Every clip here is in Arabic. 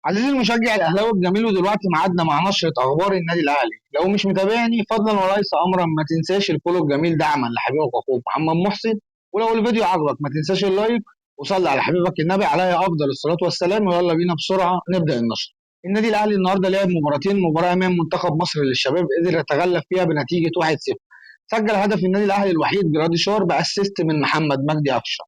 عزيزي المشجع الاهلاوي الجميل، ودلوقتي ميعادنا مع نشرة اخبار النادي الاهلي. لو مش متابعني فضلا وليس امرا ما تنساش الفولو الجميل دعما لحبيبك واخوك محمد محسن. ولو الفيديو عجبك ما تنساش اللايك، وصلي على حبيبك النبي عليه افضل الصلاه والسلام. ويلا بينا بسرعه نبدا النشر. النادي الاهلي النهارده لعب مباراتين. مباراه امام منتخب مصر للشباب قدر يتغلب فيها بنتيجه 1-0. سجل هدف النادي الاهلي الوحيد جراديشار باسيست من محمد مجدي قفشه.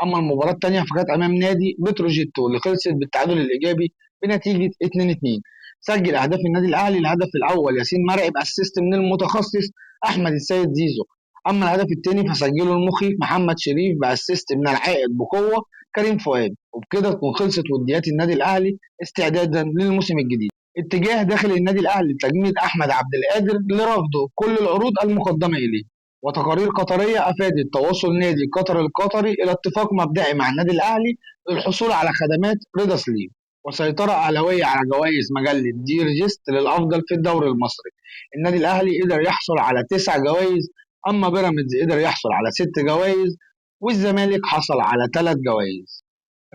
اما المباراه الثانيه فكانت امام نادي بتروجيت واللي خلصت بالتعادل الايجابي بنتيجه 2-2. سجل اهداف النادي الاهلي الهدف الاول ياسين مرعي باسيست من المتخصص احمد السيد زيزو. اما الهدف الثاني فسجله المخيف محمد شريف باسيست من العائد بقوه كريم فؤاد. وبكده تكون خلصت وديات النادي الاهلي استعدادا للموسم الجديد. اتجاه داخل النادي الاهلي لتجميد احمد عبد القادر لرفضه كل العروض المقدمه اليه. وتقارير قطريه افادت تواصل نادي قطر القطري الى اتفاق مبدئي مع النادي الاهلي للحصول على خدمات رضا سليم وسيطرة أهلاوية على جوائز مجلة دير جيست للأفضل في الدوري المصري. النادي الأهلي قدر يحصل على 9 جوائز، أما بيراميدز قدر يحصل على 6 جوائز، والزمالك حصل على 3 جوائز.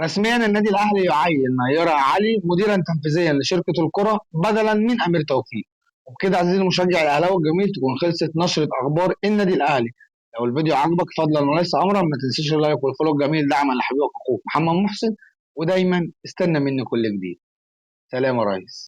رسميا النادي الأهلي يعين نيرة علي مديرا تنفيذيا لشركة الكرة بدلا من أمير توفيق. وبكده عزيزي المشجع الأهلاوي الجميل تكون خلصت نشرة أخبار النادي الأهلي. لو الفيديو عجبك فضلا وليس أمرا ما تنسيش اللايك والفولو الجميل دعما لحبيبك أخوك محمد محسن. ودايما استنى مني كل جديد. سلام يا ريس.